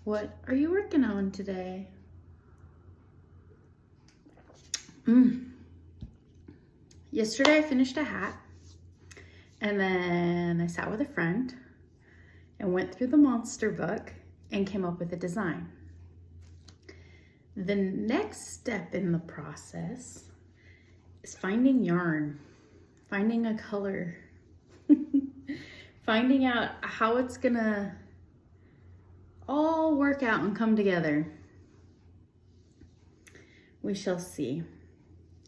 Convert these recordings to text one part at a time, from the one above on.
What are you working on today? Yesterday I finished a hat, and then I sat with a friend and went through the monster book and came up with a design. The next step in the process is finding yarn, finding a color, finding out how it's gonna all work out and come together. We shall see.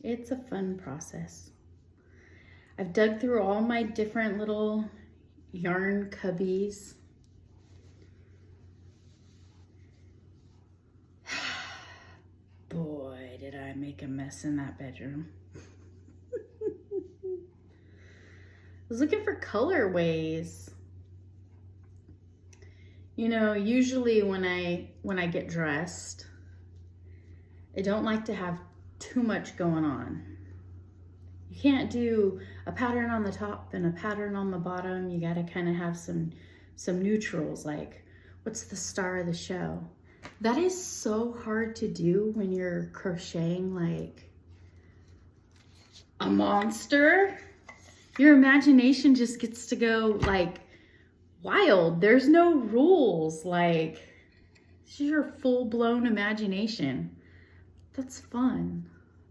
It's a fun process. I've dug through all my different little yarn cubbies. Boy, did I make a mess in that bedroom. I was looking for colorways. You know, usually when I get dressed, I don't like to have too much going on. You can't do a pattern on the top and a pattern on the bottom. You gotta kind of have some neutrals, like what's the star of the show? That is so hard to do when you're crocheting like a monster. Your imagination just gets to go like wild. There's no rules. Like, this is your full-blown imagination. That's fun.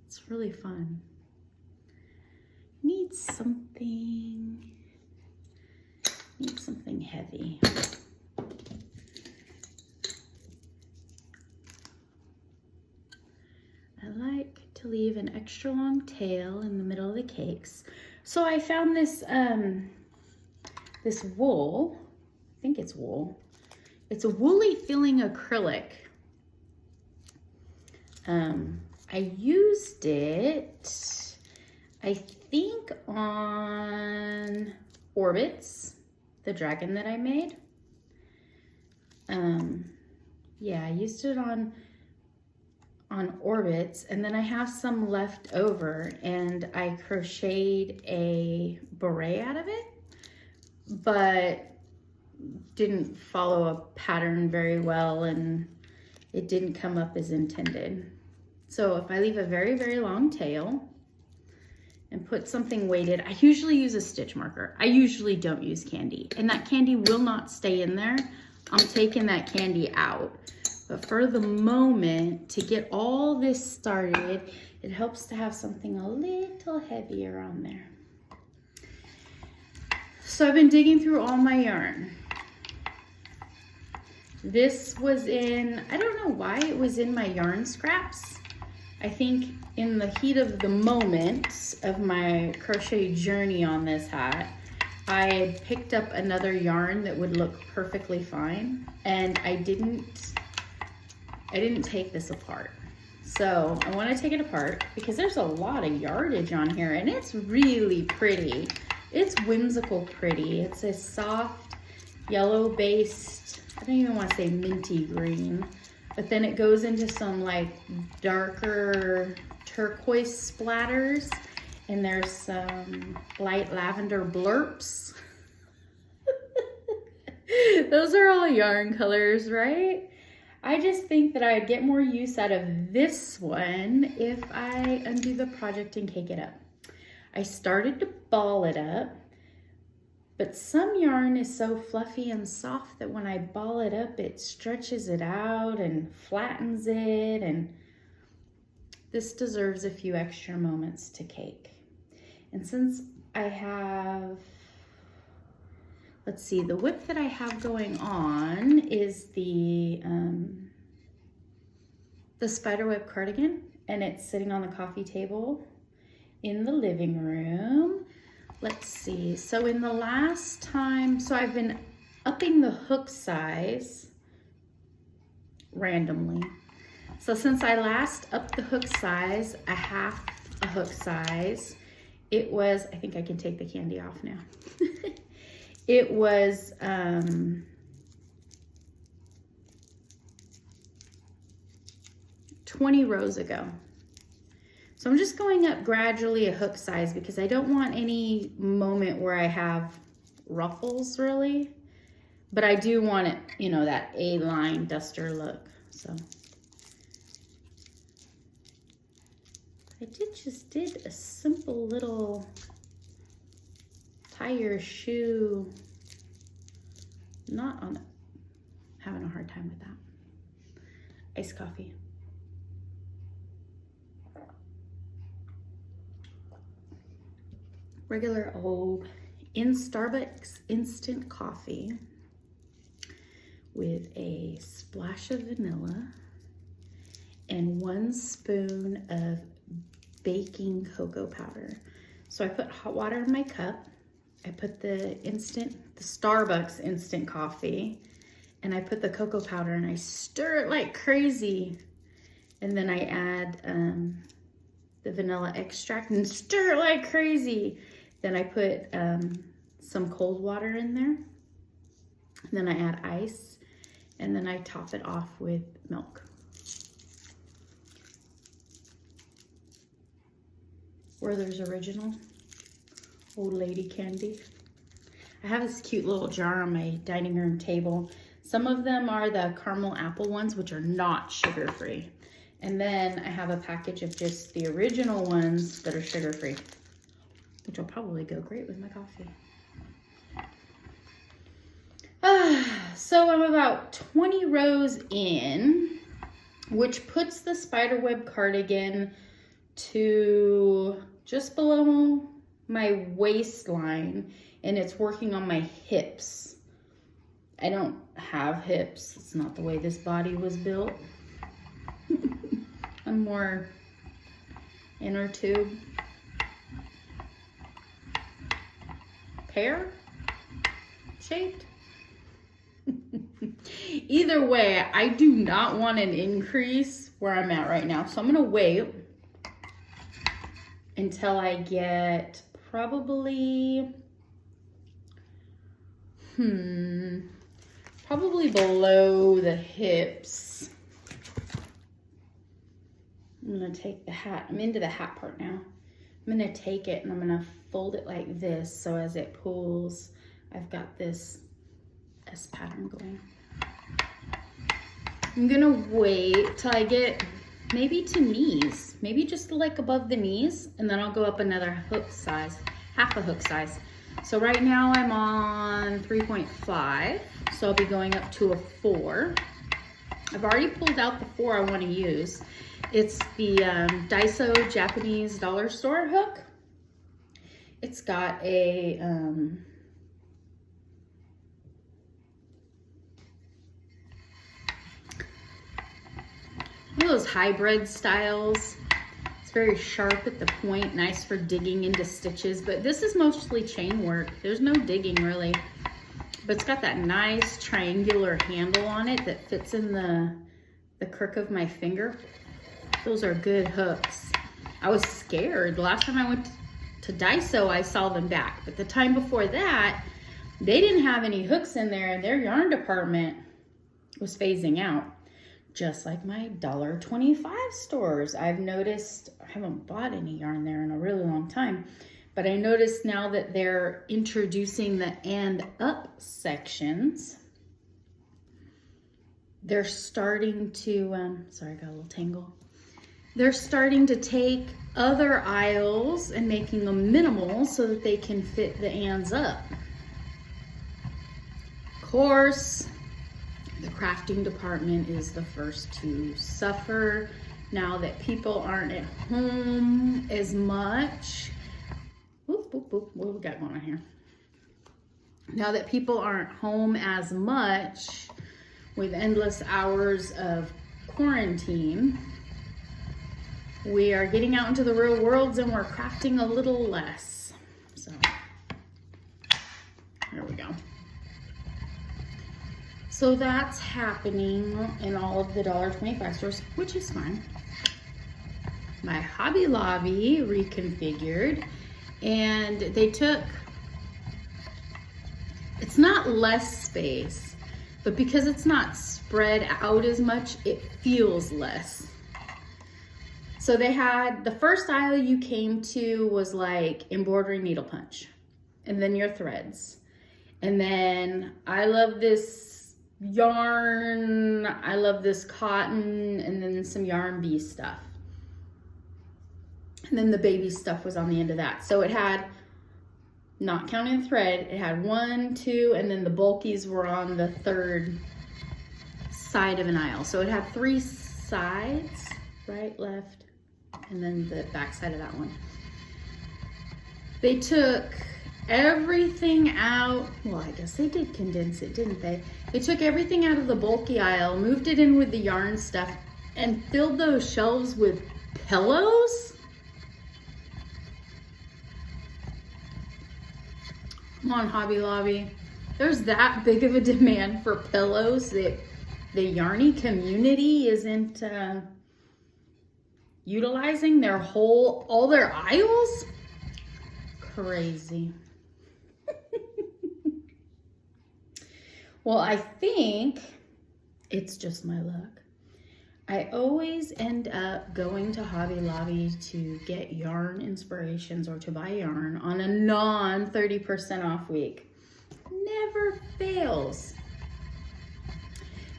It's really fun. Need something heavy. I like to leave an extra long tail in the middle of the cakes. So I found this this wool. I think it's wool. It's a woolly filling acrylic. I used it, I think, on Orbits, the dragon that I made. Yeah, I used it on Orbits, and then I have some left over, and I crocheted a beret out of it, but didn't follow a pattern very well, and it didn't come up as intended. So if I leave a very, very long tail and put something weighted, I usually use a stitch marker. I usually don't use candy, and that candy will not stay in there. I'm taking that candy out. But for the moment, to get all this started, it helps to have something a little heavier on there. So I've been digging through all my yarn. This was in, I don't know why it was in my yarn scraps. I think in the heat of the moment of my crochet journey on this hat, I had picked up another yarn that would look perfectly fine, and I didn't take this apart. So I want to take it apart because there's a lot of yardage on here, and it's really pretty. It's whimsical pretty. It's a soft yellow based, I don't even want to say minty green, but then it goes into some like darker turquoise splatters, and there's some light lavender blurps. Those are all yarn colors, right? I just think that I'd get more use out of this one if I undo the project and cake it up. I started to ball it up, but some yarn is so fluffy and soft that when I ball it up, it stretches it out and flattens it, and this deserves a few extra moments to cake. And since I have, let's see, the whip that I have going on is the spiderweb cardigan, and it's sitting on the coffee table in the living room. Let's see, so in the last time, so I've been upping the hook size randomly. So since I last upped the hook size, a half a hook size, it was, I think I can take the candy off now. It was 20 rows ago. So I'm just going up gradually a hook size because I don't want any moment where I have ruffles really. But I do want it, you know, that A-line duster look. So I just did a simple little tie your shoe. Not on it. Having a hard time with that. Iced coffee. Regular old in Starbucks instant coffee with a splash of vanilla and 1 spoon of baking cocoa powder. So I put hot water in my cup. I put the Starbucks instant coffee, and I put the cocoa powder and I stir it like crazy. And then I add the vanilla extract and stir it like crazy. Then I put some cold water in there. Then I add ice, and then I top it off with milk. Werther's Original Old Lady Candy. I have this cute little jar on my dining room table. Some of them are the caramel apple ones, which are not sugar-free. And then I have a package of just the original ones that are sugar-free, which will probably go great with my coffee. So I'm about 20 rows in, which puts the spiderweb cardigan to just below my waistline, and it's working on my hips. I don't have hips. It's not the way this body was built. I'm more inner tube. Pear shaped. Either way, I do not want an increase where I'm at right now. So I'm gonna wait until I get probably, probably below the hips. I'm gonna take the hat. I'm into the hat part now. I'm gonna take it and I'm gonna fold it like this, so as it pulls, I've got this S pattern going. I'm gonna wait till I get maybe to knees, maybe just like above the knees, and then I'll go up another hook size, half a hook size. So right now I'm on 3.5, so I'll be going up to a 4. I've already pulled out the 4 I want to use. It's the Daiso Japanese dollar store hook. It's got a one of those hybrid styles. It's very sharp at the point, nice for digging into stitches, but this is mostly chain work. There's no digging really, but it's got that nice triangular handle on it that fits in the crook of my finger. Those are good hooks. I was scared. The last time I went to Daiso, I saw them back, but the time before that, they didn't have any hooks in there, and their yarn department was phasing out. Just like my $1.25 stores. I've noticed, I haven't bought any yarn there in a really long time, but I noticed now that they're introducing the and up sections. They're starting to, sorry, I got a little tangle. They're starting to take other aisles and making them minimal so that they can fit the ands up. Of course, the crafting department is the first to suffer now that people aren't at home as much. Whoop, whoop, whoop. What do we got going on here? Now that people aren't home as much with endless hours of quarantine, we are getting out into the real world and we're crafting a little less. So, there we go. So that's happening in all of the $1.25 stores, which is fine. My Hobby Lobby reconfigured, and they took, it's not less space, but because it's not spread out as much, it feels less. So they had, the first aisle you came to was like embroidery needle punch, and then your threads. And then I love this yarn, I love this cotton, and then some yarn bee stuff. And then the baby stuff was on the end of that. So it had, not counting thread, it had 1, 2, and then the bulkies were on the third side of an aisle. So it had 3 sides, right, left, and then the back side of that one. They took everything out. Well, I guess they did condense it, didn't they? They took everything out of the bulky aisle, moved it in with the yarn stuff, and filled those shelves with pillows. Come on, Hobby Lobby. There's that big of a demand for pillows that the yarny community isn't utilizing all their aisles? Crazy. Well, I think it's just my luck. I always end up going to Hobby Lobby to get yarn inspirations or to buy yarn on a non 30% off week. Never fails.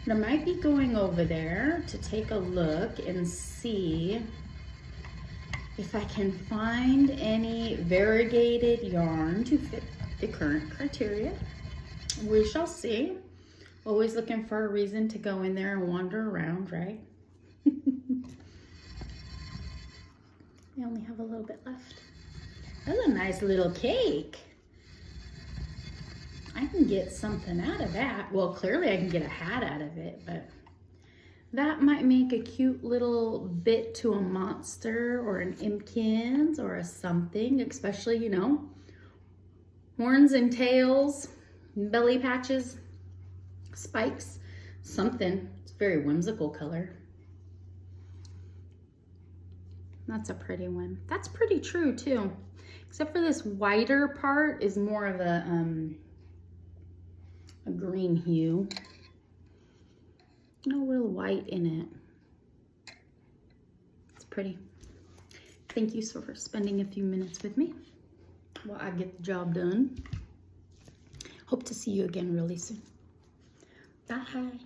But I might be going over there to take a look and see if I can find any variegated yarn to fit the current criteria. We shall see. Always looking for a reason to go in there and wander around, right? I only have a little bit left. That's a nice little cake. I can get something out of that. Well, clearly I can get a hat out of it, but that might make a cute little bit to a monster or an Imkins or a something, especially, you know, horns and tails, belly patches, spikes, something. It's a very whimsical color. That's a pretty one. That's pretty true too, except for this whiter part is more of a green hue. No real white in it. It's pretty. Thank you for spending a few minutes with me while I get the job done. Hope to see you again really soon. Bye.